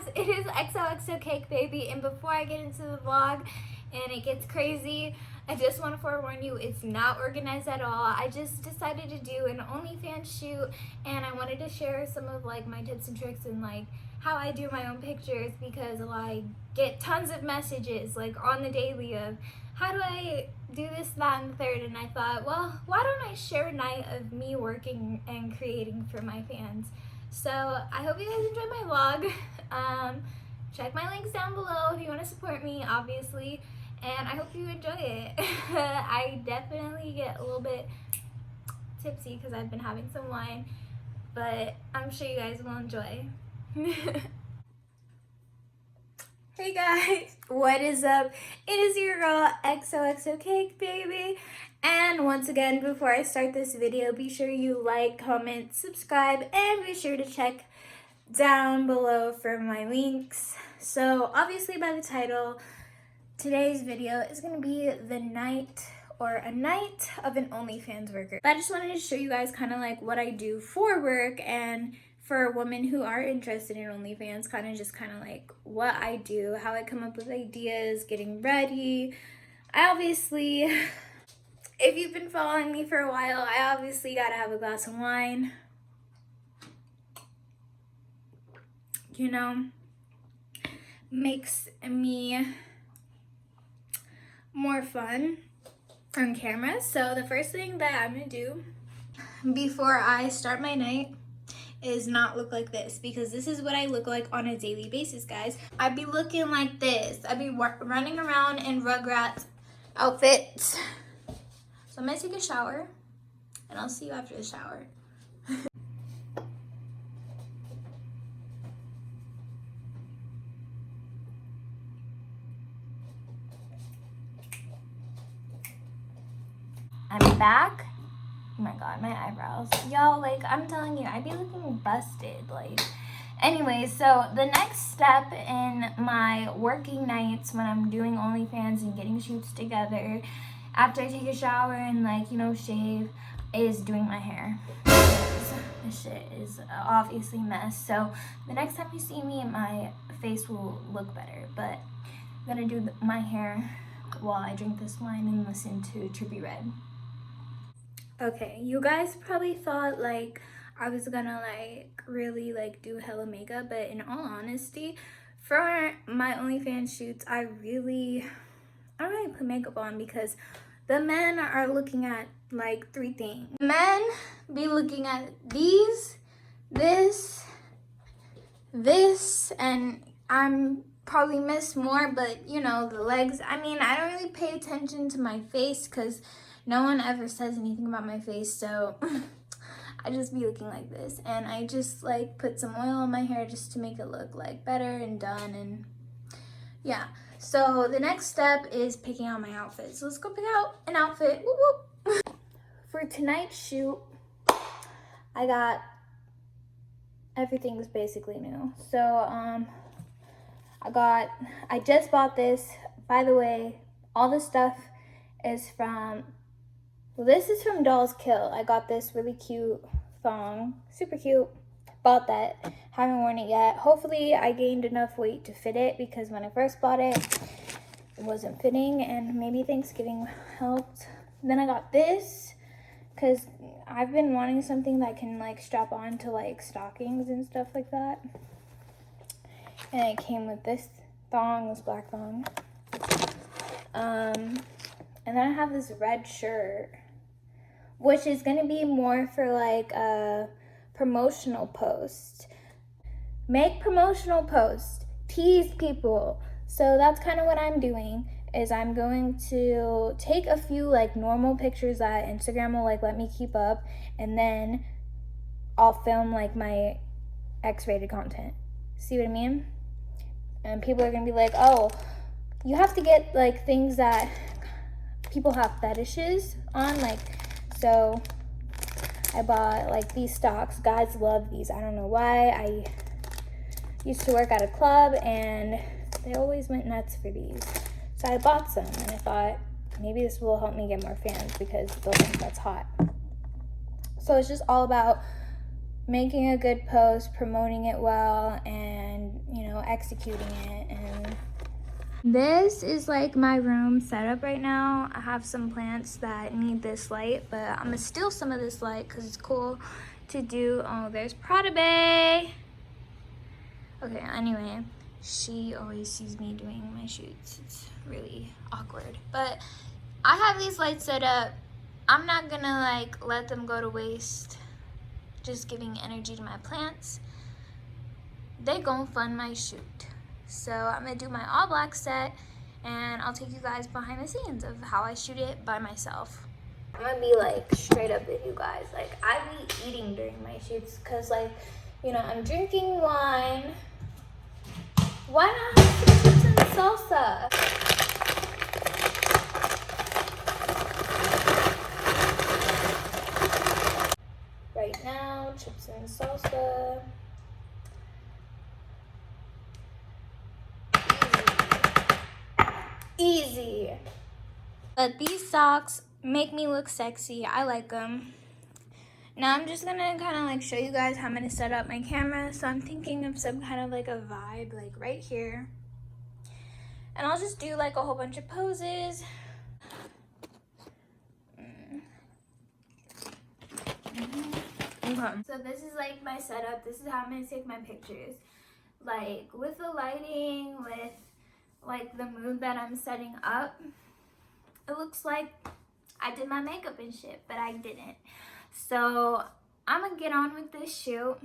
guys, it is XOXO Cake Baby, and before I get into the vlog and it gets crazy, I just want to forewarn you, it's not organized at all. I just decided to do an OnlyFans shoot, and I wanted to share some of like my tips and tricks and like how I do my own pictures, because I get tons of messages like on the daily of how do I do this, that, and the third, and I thought, well, why don't I share a night of me working and creating for my fans? So I hope you guys enjoy my vlog. Check my links down below if you want to support me, obviously, and I hope you enjoy it. I definitely get a little bit tipsy because I've been having some wine, but I'm sure you guys will enjoy. Hey guys, what is up? It is your girl XOXO Cake Baby, and once again, before I start this video, be sure you like, comment, subscribe, and be sure to check down below for my links. So obviously by the title, today's video is going to be the night or a night of an OnlyFans worker. But I just wanted to show you guys kind of like what I do for work, and for women who are interested in OnlyFans, kind of like what I do, how I come up with ideas, getting ready. I obviously, if you've been following me for a while, I obviously gotta have a glass of wine. You know, makes me more fun on camera. So the first thing that I'm gonna do before I start my night is not look like this, because this is what I look like on a daily basis, guys. I'd be looking like this. I'd be running around in Rugrats outfits. So I'm gonna take a shower, and I'll see you after the shower. I'm back. Oh my god, my eyebrows. Y'all, like, I'm telling you, I be looking busted. Like, anyway, so the next step in my working nights when I'm doing OnlyFans and getting shoots together, after I take a shower and, like, you know, shave, is doing my hair. This shit is obviously a mess. So the next time you see me, my face will look better. But I'm gonna do my hair while I drink this wine and listen to Trippie Redd. Okay, you guys probably thought like I was gonna like really like do hella makeup, but in all honesty, for my OnlyFans shoots, I don't really put makeup on, because the men are looking at like three things. Men be looking at these, this, and I'm probably miss more, but you know, the legs. I mean, I don't really pay attention to my face because no one ever says anything about my face, so I just be looking like this, and I just like put some oil on my hair just to make it look like better and done. And yeah, so the next step is picking out my outfit. So let's go pick out an outfit. Whoop, whoop. For tonight's shoot, I got everything's basically new. So I just bought this. By the way, all this stuff is from, well, this is from Doll's Kill. I got this really cute thong, super cute. Bought that, haven't worn it yet. Hopefully I gained enough weight to fit it, because when I first bought it, it wasn't fitting, and maybe Thanksgiving helped. Then I got this, because I've been wanting something that can like strap on to like stockings and stuff like that. And it came with this thong, this black thong. And then I have this red shirt, which is gonna be more for like a promotional post. Make promotional posts, tease people. So that's kind of what I'm doing, is I'm going to take a few like normal pictures that Instagram will like let me keep up, and then I'll film like my X-rated content. See what I mean? And people are gonna be like, oh, you have to get like things that people have fetishes on, like, so I bought like these stocks. Guys love these. I don't know why. I used to work at a club and they always went nuts for these. So I bought some, and I thought maybe this will help me get more fans, because they'll think that's hot. So it's just all about making a good post, promoting it well, and, you know, executing it. And this is like my room setup right now. I have some plants that need this light, but I'm gonna steal some of this light because it's cool to do. Oh, there's Prada Bay. Okay, anyway, she always sees me doing my shoots. It's really awkward, but I have these lights set up. I'm not gonna like let them go to waste just giving energy to my plants. They gonna fund my shoot. So I'm gonna do my all black set and I'll take you guys behind the scenes of how I shoot it by myself. I'm gonna be like straight up with you guys. Like I be eating during my shoots because like, you know, I'm drinking wine. Why not have some chips and salsa? Right now, chips and salsa. Easy. But these socks make me look sexy. I like them. Now I'm just gonna kind of like show you guys how I'm gonna set up my camera. So I'm thinking of some kind of like a vibe like right here. And I'll just do like a whole bunch of poses. Okay. So this is like my setup. This is how I'm gonna take my pictures. Like with the lighting, with like the mood that I'm setting up, it looks like I did my makeup and shit, but I didn't. So I'm gonna get on with this shoot.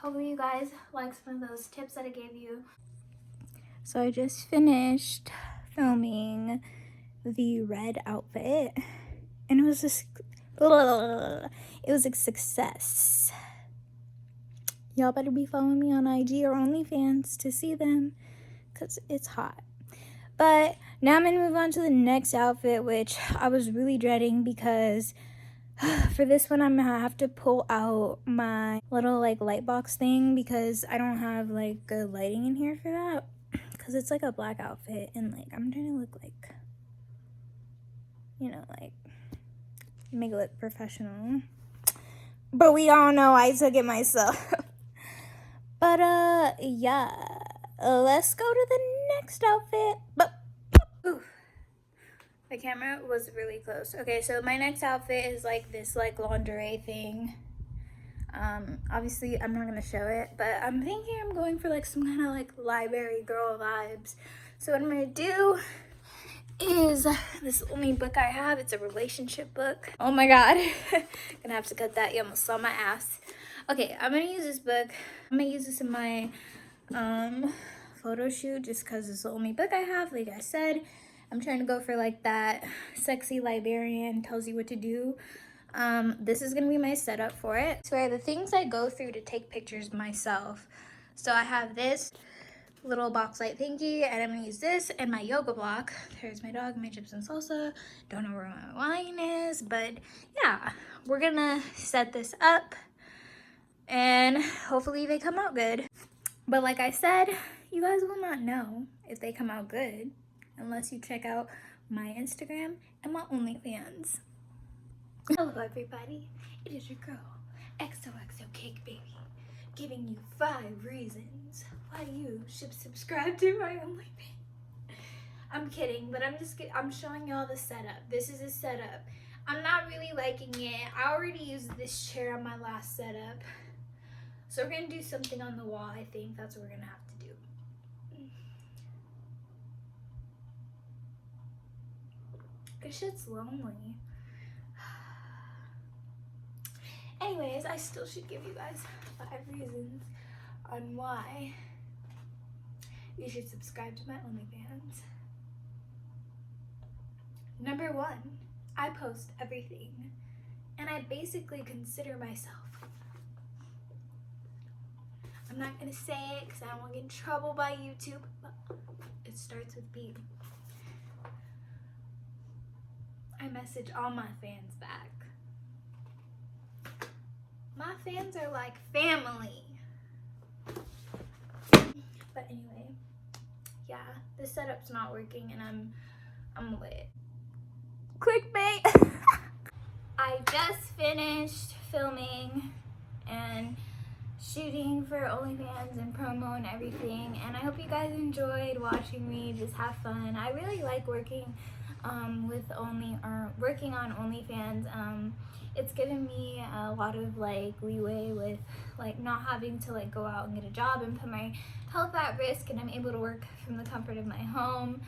Hopefully you guys like some of those tips that I gave you. So I just finished filming the red outfit and it was a success. Y'all better be following me on IG or OnlyFans to see them because it's hot. But now I'm gonna move on to the next outfit, which I was really dreading because for this one I'm gonna have to pull out my little like light box thing because I don't have like good lighting in here for that because it's like a black outfit and like I'm trying to look like, you know, like make it look professional. But we all know I took it myself. But yeah, let's go to the next outfit. But ooh, the camera was really close. Okay, so my next outfit is like this like lingerie thing. Obviously I'm not gonna show it, but I'm thinking I'm going for like some kind of like library girl vibes. So what I'm gonna do is this only book I have. It's a relationship book. Oh my god. Gonna have to cut that. You almost saw my ass. Okay, I'm gonna use this book. I'm gonna use this in my photo shoot just because it's the only book I have. Like I said, I'm trying to go for like that sexy librarian tells you what to do. This is gonna be my setup for it. So are the things I go through to take pictures myself. So I have this little box light thingy and I'm gonna use this and my yoga block. There's my dog, my chips and salsa. Don't know where my wine is, but yeah, we're gonna set this up and hopefully they come out good. But like I said, you guys will not know if they come out good unless you check out my Instagram and my OnlyFans. Hello everybody, it is your girl, XOXO Cake Baby, giving you 5 reasons why you should subscribe to my OnlyFans. I'm kidding, but I'm showing y'all the setup. This is a setup. I'm not really liking it. I already used this chair on my last setup. So we're gonna do something on the wall, I think. That's what we're gonna have to do. This shit's lonely. Anyways, I still should give you guys 5 reasons on why you should subscribe to my OnlyFans. Number 1, I post everything, and I basically consider myself. I'm not gonna say it because I don't want to get in trouble by YouTube, but it starts with B. I message all my fans back. My fans are like family. But anyway, yeah, this setup's not working and I'm lit. Clickbait. I just finished filming and shooting for OnlyFans and promo and everything, and I hope you guys enjoyed watching me just have fun. I really like working working on OnlyFans. It's given me a lot of like leeway with like not having to like go out and get a job and put my health at risk, and I'm able to work from the comfort of my home.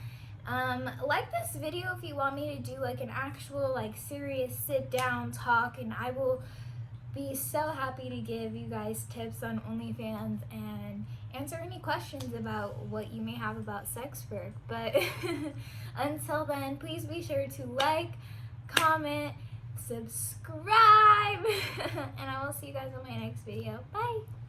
Like this video if you want me to do like an actual like serious sit down talk, and I will be so happy to give you guys tips on OnlyFans and answer any questions about what you may have about sex work. But until then, please be sure to like, comment, subscribe, and I will see you guys on my next video. Bye!